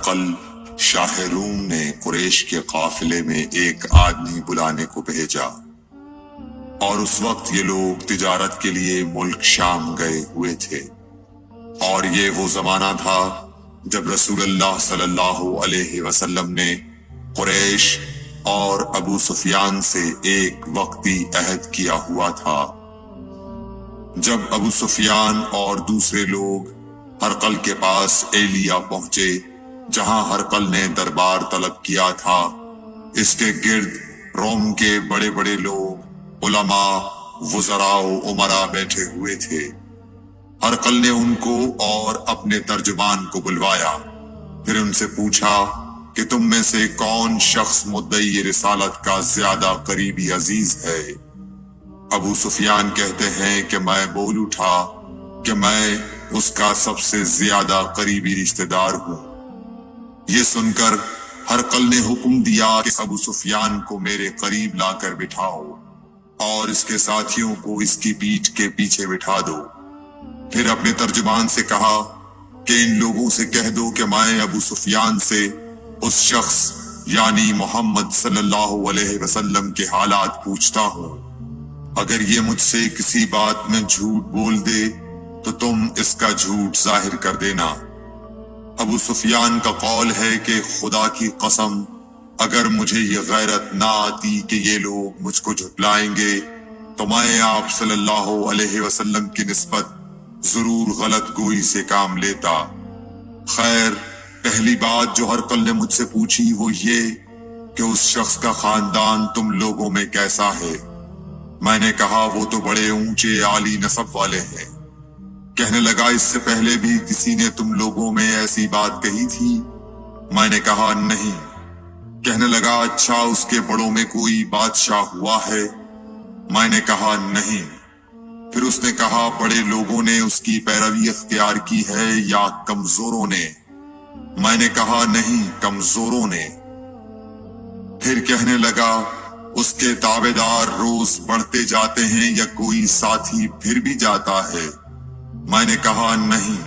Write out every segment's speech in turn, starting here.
ہرقل شاہ روم نے قریش کے قافلے میں ایک آدمی بلانے کو بھیجا، اور اس وقت یہ لوگ تجارت کے لیے ملک شام گئے ہوئے تھے، اور یہ وہ زمانہ تھا جب رسول اللہ صلی اللہ علیہ وسلم نے قریش اور ابو سفیان سے ایک وقتی عہد کیا ہوا تھا۔ جب ابو سفیان اور دوسرے لوگ ہرقل کے پاس ایلیا پہنچے جہاں ہرقل نے دربار طلب کیا تھا، اس کے گرد روم کے بڑے بڑے لوگ، علماء، وزراء و امراء بیٹھے ہوئے تھے۔ ہرقل نے ان کو اور اپنے ترجمان کو بلوایا، پھر ان سے پوچھا کہ تم میں سے کون شخص مدعی رسالت کا زیادہ قریبی عزیز ہے؟ ابو سفیان کہتے ہیں کہ میں بول اٹھا کہ میں اس کا سب سے زیادہ قریبی رشتہ دار ہوں۔ یہ سن کر ہرقل نے حکم دیا کہ ابو سفیان کو میرے قریب لا کر بٹھاؤ اور اس کے ساتھیوں کو اس کی پیٹھ کے پیچھے بٹھا دو۔ پھر اپنے ترجمان سے کہا کہ ان لوگوں سے کہہ دو کہ میں ابو سفیان سے اس شخص یعنی محمد صلی اللہ علیہ وسلم کے حالات پوچھتا ہوں، اگر یہ مجھ سے کسی بات میں جھوٹ بول دے تو تم اس کا جھوٹ ظاہر کر دینا۔ ابو سفیان کا قول ہے کہ خدا کی قسم اگر مجھے یہ غیرت نہ آتی کہ یہ لوگ مجھ کو جھٹلائیں گے تو میں آپ صلی اللہ علیہ وسلم کی نسبت ضرور غلط گوئی سے کام لیتا۔ خیر، پہلی بات جو ہرقل نے مجھ سے پوچھی وہ یہ کہ اس شخص کا خاندان تم لوگوں میں کیسا ہے؟ میں نے کہا وہ تو بڑے اونچے عالی نسب والے ہیں۔ کہنے لگا اس سے پہلے بھی کسی نے تم لوگوں میں ایسی بات کہی تھی؟ میں نے کہا نہیں۔ کہنے لگا اچھا اس کے بڑوں میں کوئی بادشاہ ہوا ہے؟ میں نے کہا نہیں۔ پھر اس نے کہا بڑے لوگوں نے اس کی پیروی اختیار کی ہے یا کمزوروں نے؟ میں نے کہا نہیں، کمزوروں نے۔ پھر کہنے لگا اس کے تابعدار روز بڑھتے جاتے ہیں یا کوئی ساتھی پھر بھی جاتا ہے؟ میں نے کہا نہیں۔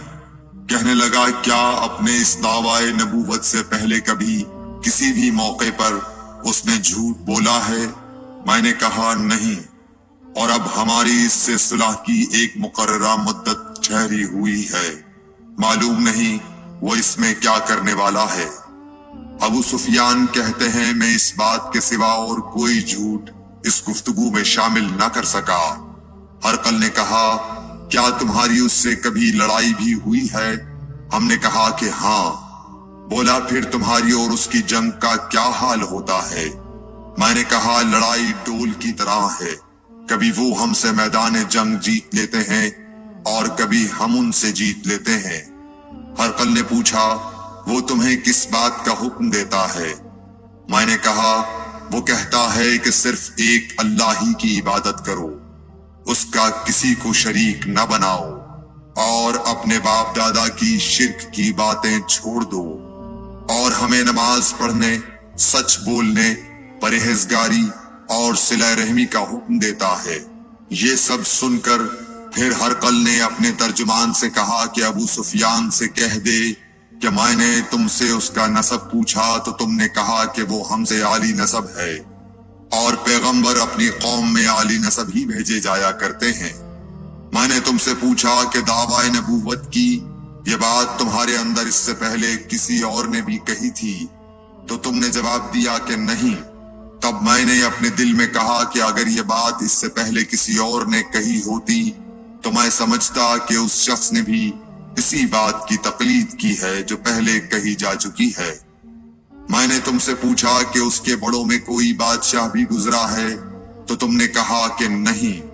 کہنے لگا کیا اپنے اس دعوی نبوت سے پہلے کبھی کسی بھی موقع پر اس نے جھوٹ بولا ہے؟ میں نے کہا نہیں، اور اب ہماری اس سے صلح کی ایک مقررہ مدت ٹھہری ہوئی ہے، معلوم نہیں وہ اس میں کیا کرنے والا ہے۔ ابو سفیان کہتے ہیں میں اس بات کے سوا اور کوئی جھوٹ اس گفتگو میں شامل نہ کر سکا۔ ہرقل نے کہا کیا تمہاری اس سے کبھی لڑائی بھی ہوئی ہے؟ ہم نے کہا کہ ہاں۔ بولا پھر تمہاری اور اس کی جنگ کا کیا حال ہوتا ہے؟ میں نے کہا لڑائی ڈول کی طرح ہے، کبھی وہ ہم سے میدان جنگ جیت لیتے ہیں اور کبھی ہم ان سے جیت لیتے ہیں۔ ہرقل نے پوچھا وہ تمہیں کس بات کا حکم دیتا ہے؟ میں نے کہا وہ کہتا ہے کہ صرف ایک اللہ ہی کی عبادت کرو، اس کا کسی کو شریک نہ بناؤ، اور اپنے باپ دادا کی شرک کی باتیں چھوڑ دو، اور ہمیں نماز پڑھنے، سچ بولنے، پرہیزگاری اور صلہ رحمی کا حکم دیتا ہے۔ یہ سب سن کر پھر ہرقل نے اپنے ترجمان سے کہا کہ ابو سفیان سے کہہ دے کہ میں نے تم سے اس کا نسب پوچھا تو تم نے کہا کہ وہ ہم سے عالی نسب ہے، اور پیغمبر اپنی قوم میں عالی نسب ہی بھیجے جایا کرتے ہیں۔ میں نے تم سے پوچھا کہ دعوی نبوت کی یہ بات تمہارے اندر اس سے پہلے کسی اور نے بھی کہی تھی؟ تو تم نے جواب دیا کہ نہیں۔ تب میں نے اپنے دل میں کہا کہ اگر یہ بات اس سے پہلے کسی اور نے کہی ہوتی تو میں سمجھتا کہ اس شخص نے بھی اسی بات کی تقلید کی ہے جو پہلے کہی جا چکی ہے۔ میں نے تم سے پوچھا کہ اس کے بڑوں میں کوئی بادشاہ بھی گزرا ہے؟ تو تم نے کہا کہ نہیں۔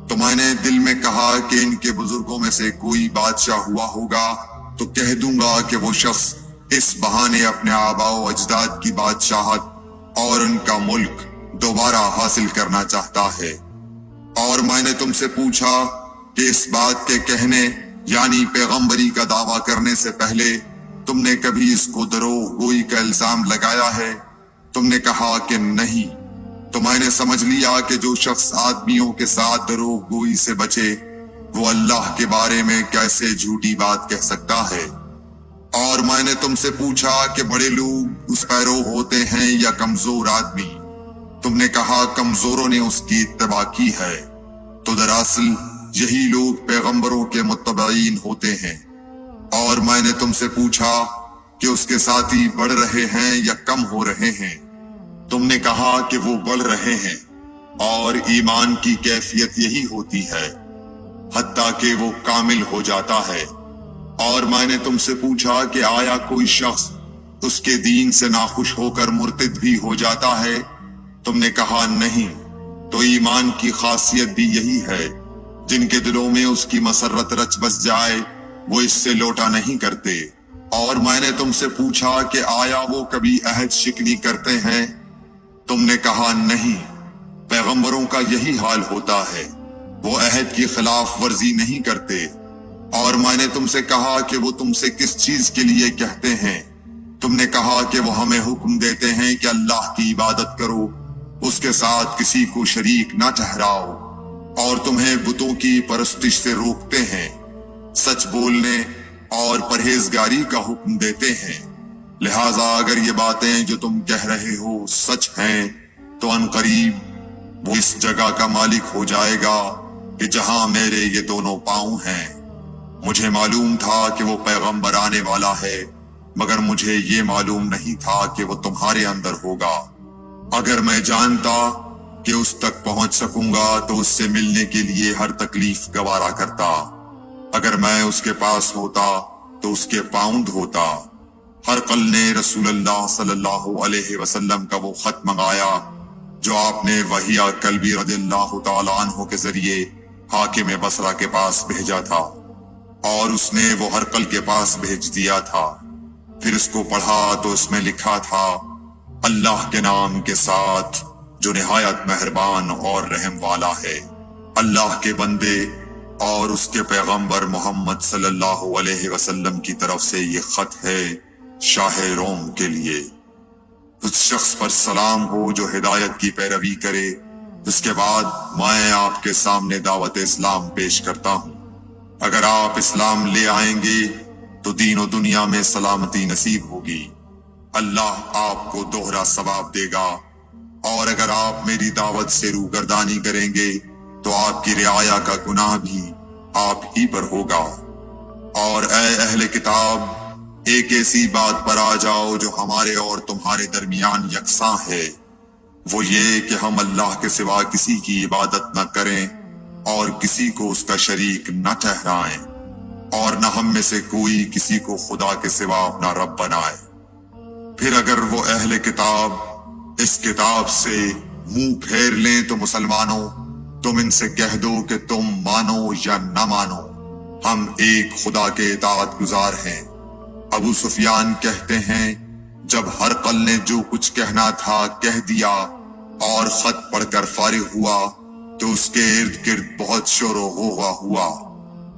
تو میں نے دل میں کہا کہ ان کے بزرگوں میں سے کوئی بادشاہ ہوا ہوگا تو کہہ دوں گا کہ وہ شخص اس بہانے اپنے آباء و اجداد کی بادشاہت اور ان کا ملک دوبارہ حاصل کرنا چاہتا ہے۔ اور میں نے تم سے پوچھا کہ اس بات کے کہنے یعنی پیغمبری کا دعویٰ کرنے سے پہلے تم نے کبھی اس کو دروغ گوئی کا الزام لگایا ہے؟ تم نے کہا کہ نہیں۔ تو میں نے سمجھ لیا کہ جو شخص آدمیوں کے ساتھ دروغ گوئی سے بچے وہ اللہ کے بارے میں کیسے جھوٹی بات کہہ سکتا ہے۔ اور میں نے تم سے پوچھا کہ بڑے لوگ اس پیرو ہوتے ہیں یا کمزور آدمی؟ تم نے کہا کمزوروں نے اس کی اتباع کی ہے۔ تو دراصل یہی لوگ پیغمبروں کے متبعین ہوتے ہیں۔ اور میں نے تم سے پوچھا کہ اس کے ساتھی بڑھ رہے ہیں یا کم ہو رہے ہیں؟ تم نے کہا کہ وہ بڑھ رہے ہیں، اور ایمان کی کیفیت یہی ہوتی ہے حتیٰ کہ وہ کامل ہو جاتا ہے۔ اور میں نے تم سے پوچھا کہ آیا کوئی شخص اس کے دین سے ناخوش ہو کر مرتد بھی ہو جاتا ہے؟ تم نے کہا نہیں۔ تو ایمان کی خاصیت بھی یہی ہے، جن کے دلوں میں اس کی مسرت رچ بس جائے وہ اس سے لوٹا نہیں کرتے۔ اور میں نے تم سے پوچھا کہ آیا وہ کبھی عہد شکنی کرتے ہیں؟ تم نے کہا نہیں۔ پیغمبروں کا یہی حال ہوتا ہے، وہ عہد کی خلاف ورزی نہیں کرتے۔ اور میں نے تم سے کہا کہ وہ تم سے کس چیز کے لیے کہتے ہیں؟ تم نے کہا کہ وہ ہمیں حکم دیتے ہیں کہ اللہ کی عبادت کرو، اس کے ساتھ کسی کو شریک نہ ٹھہراؤ، اور تمہیں بتوں کی پرستش سے روکتے ہیں، سچ بولنے اور پرہیزگاری کا حکم دیتے ہیں۔ لہٰذا اگر یہ باتیں جو تم کہہ رہے ہو سچ ہیں تو ان قریب وہ اس جگہ کا مالک ہو جائے گا کہ جہاں میرے یہ دونوں پاؤں ہیں۔ مجھے معلوم تھا کہ وہ پیغمبر آنے والا ہے، مگر مجھے یہ معلوم نہیں تھا کہ وہ تمہارے اندر ہوگا۔ اگر میں جانتا کہ اس تک پہنچ سکوں گا تو اس سے ملنے کے لیے ہر تکلیف گوارا کرتا۔ اگر میں اس کے پاس ہوتا تو اس کے پاؤں دھوتا۔ ہرقل نے رسول اللہ صلی اللہ علیہ وسلم کا وہ خط منگایا جو آپ نے وحیہ کلبی رضی اللہ تعالیٰ عنہ کے ذریعے حاکم بصرہ کے پاس بھیجا تھا، اور اس نے وہ ہرقل کے پاس بھیج دیا تھا۔ پھر اس کو پڑھا تو اس میں لکھا تھا، اللہ کے نام کے ساتھ جو نہایت مہربان اور رحم والا ہے۔ اللہ کے بندے اور اس کے پیغمبر محمد صلی اللہ علیہ وسلم کی طرف سے یہ خط ہے شاہ روم کے لیے۔ اس شخص پر سلام ہو جو ہدایت کی پیروی کرے۔ اس کے بعد میں آپ کے سامنے دعوت اسلام پیش کرتا ہوں۔ اگر آپ اسلام لے آئیں گے تو دین و دنیا میں سلامتی نصیب ہوگی، اللہ آپ کو دوہرا ثواب دے گا، اور اگر آپ میری دعوت سے روگردانی کریں گے تو آپ کی رعایا کا گناہ بھی آپ ہی پر ہوگا۔ اور اے اہل کتاب، ایک ایسی بات پر آ جاؤ جو ہمارے اور تمہارے درمیان یکساں ہے، وہ یہ کہ ہم اللہ کے سوا کسی کی عبادت نہ کریں اور کسی کو اس کا شریک نہ ٹھہرائیں، اور نہ ہم میں سے کوئی کسی کو خدا کے سوا اپنا رب بنائے۔ پھر اگر وہ اہل کتاب اس کتاب سے منہ پھیر لیں تو مسلمانوں، تم ان سے کہہ دو کہ تم مانو یا نہ مانو، ہم ایک خدا کے اطاعت گزار ہیں۔ ابو سفیان کہتے ہیں، جب ہرقل نے جو کچھ کہنا تھا کہہ دیا اور خط پڑھ کر فارغ ہوا تو اس کے ارد گرد بہت شور و غوغا ہوا،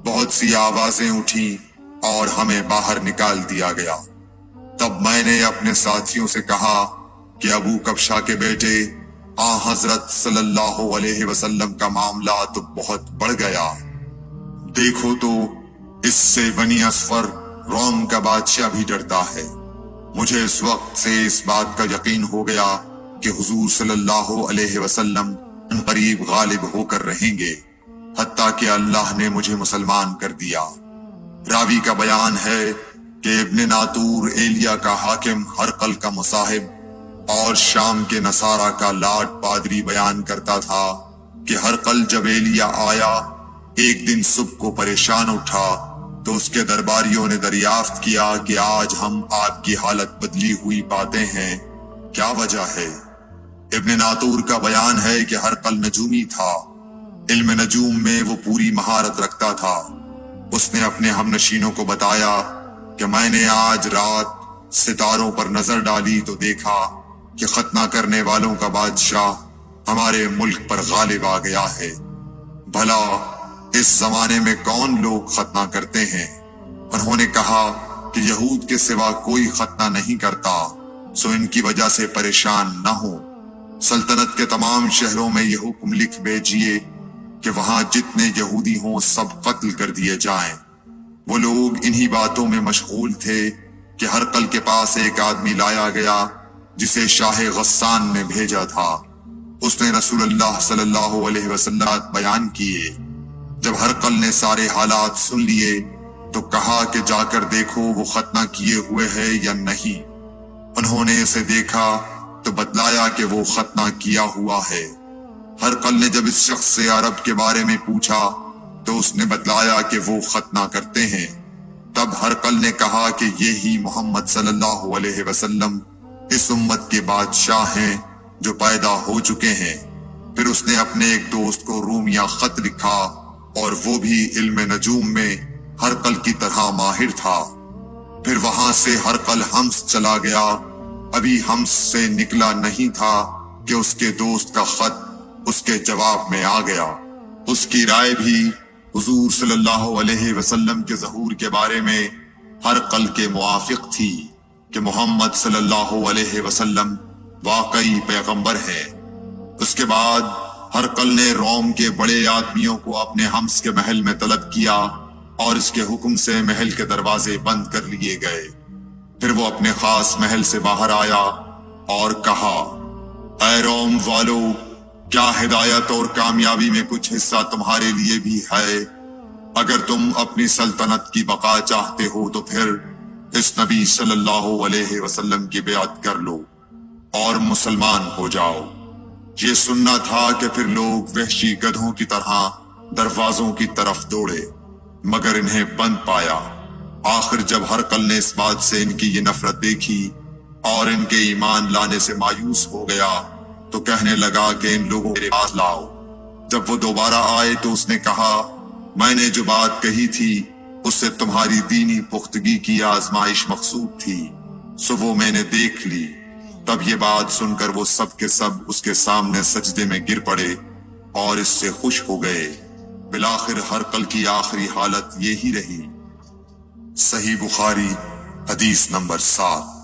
بہت سی آوازیں اٹھیں اور ہمیں باہر نکال دیا گیا۔ تب میں نے اپنے ساتھیوں سے کہا کہ ابو کبشہ کے بیٹے حضرت صلی اللہ علیہ وسلم کا معاملہ تو بہت بڑھ گیا۔ دیکھو تو اس سے بنی اصفر روم کا بادشاہ بھی ڈرتا ہے۔ مجھے اس وقت سے اس بات کا یقین ہو گیا کہ حضور صلی اللہ علیہ وسلم ان قریب غالب ہو کر رہیں گے، حتیٰ کہ اللہ نے مجھے مسلمان کر دیا۔ راوی کا بیان ہے کہ ابن ناطور ایلیا کا حاکم ہرقل کا مصاحب اور شام کے نصارہ کا لاٹ پادری بیان کرتا تھا کہ ہرقل جب ایلیا آیا ایک دن صبح کو پریشان اٹھا تو اس کے درباریوں نے دریافت کیا کہ آج ہم آپ کی حالت بدلی ہوئی پاتے ہیں، کیا وجہ ہے؟ ابن ناطور کا بیان ہے کہ ہرقل نجومی تھا، علم نجوم میں وہ پوری مہارت رکھتا تھا۔ اس نے اپنے ہم نشینوں کو بتایا کہ میں نے آج رات ستاروں پر نظر ڈالی تو دیکھا کہ ختنہ کرنے والوں کا بادشاہ ہمارے ملک پر غالب آ گیا ہے۔ بھلا اس زمانے میں کون لوگ ختنہ کرتے ہیں؟ انہوں نے کہا کہ یہود کے سوا کوئی ختنہ نہیں کرتا، سو ان کی وجہ سے پریشان نہ ہو۔ سلطنت کے تمام شہروں میں یہ حکم لکھ بھیجیے کہ وہاں جتنے یہودی ہوں سب قتل کر دیے جائیں۔ وہ لوگ انہی باتوں میں مشغول تھے کہ ہرقل کے پاس ایک آدمی لایا گیا جسے شاہ غسان نے بھیجا تھا۔ اس نے رسول اللہ صلی اللہ علیہ وسلم بیان کیے۔ جب ہرقل نے سارے حالات سن لیے تو کہا کہ جا کر دیکھو وہ ختنہ کیے ہوئے ہے یا نہیں۔ انہوں نے اسے دیکھا تو بتلایا کہ وہ ختنہ کیا ہوا ہے۔ ہرقل نے جب اس شخص سے عرب کے بارے میں پوچھا تو اس نے بتلایا کہ وہ ختنہ کرتے ہیں۔ تب ہرقل نے کہا کہ یہی محمد صلی اللہ علیہ وسلم اس امت کے بادشاہ ہیں جو پیدا ہو چکے ہیں۔ پھر اس نے اپنے ایک دوست کو رومیہ خط لکھا اور وہ بھی علم نجوم میں ہرقل کی طرح ماہر تھا۔ پھر وہاں سے ہرقل حمص چلا گیا۔ ابھی حمص سے نکلا نہیں تھا کہ اس کے دوست کا خط اس کے جواب میں آ گیا۔ اس کی رائے بھی حضور صلی اللہ علیہ وسلم کے ظہور کے بارے میں ہرقل کے موافق تھی کہ محمد صلی اللہ علیہ وسلم واقعی پیغمبر ہے۔ اس کے بعد ہرقل نے روم کے بڑے آدمیوں کو اپنے حمص کے محل میں طلب کیا اور اس کے حکم سے محل کے دروازے بند کر لیے گئے۔ پھر وہ اپنے خاص محل سے باہر آیا اور کہا، اے روم والو، کیا ہدایت اور کامیابی میں کچھ حصہ تمہارے لیے بھی ہے؟ اگر تم اپنی سلطنت کی بقا چاہتے ہو تو پھر اس نبی صلی اللہ علیہ وسلم کی بیعت کر لو اور مسلمان ہو جاؤ۔ یہ سننا تھا کہ پھر لوگ وحشی گدھوں کی طرح دروازوں کی طرف دوڑے، مگر انہیں بند پایا۔ آخر جب ہرقل نے اس بات سے ان کی یہ نفرت دیکھی اور ان کے ایمان لانے سے مایوس ہو گیا تو کہنے لگا کہ ان لوگوں کو میرے پاس لاؤ۔ جب وہ دوبارہ آئے تو اس نے کہا، میں نے جو بات کہی تھی اس سے تمہاری دینی پختگی کی آزمائش مقصود تھی، سو وہ میں نے دیکھ لی۔ تب یہ بات سن کر وہ سب کے سب اس کے سامنے سجدے میں گر پڑے اور اس سے خوش ہو گئے۔ بالآخر ہرقل کی آخری حالت یہی رہی۔ صحیح بخاری حدیث نمبر 7۔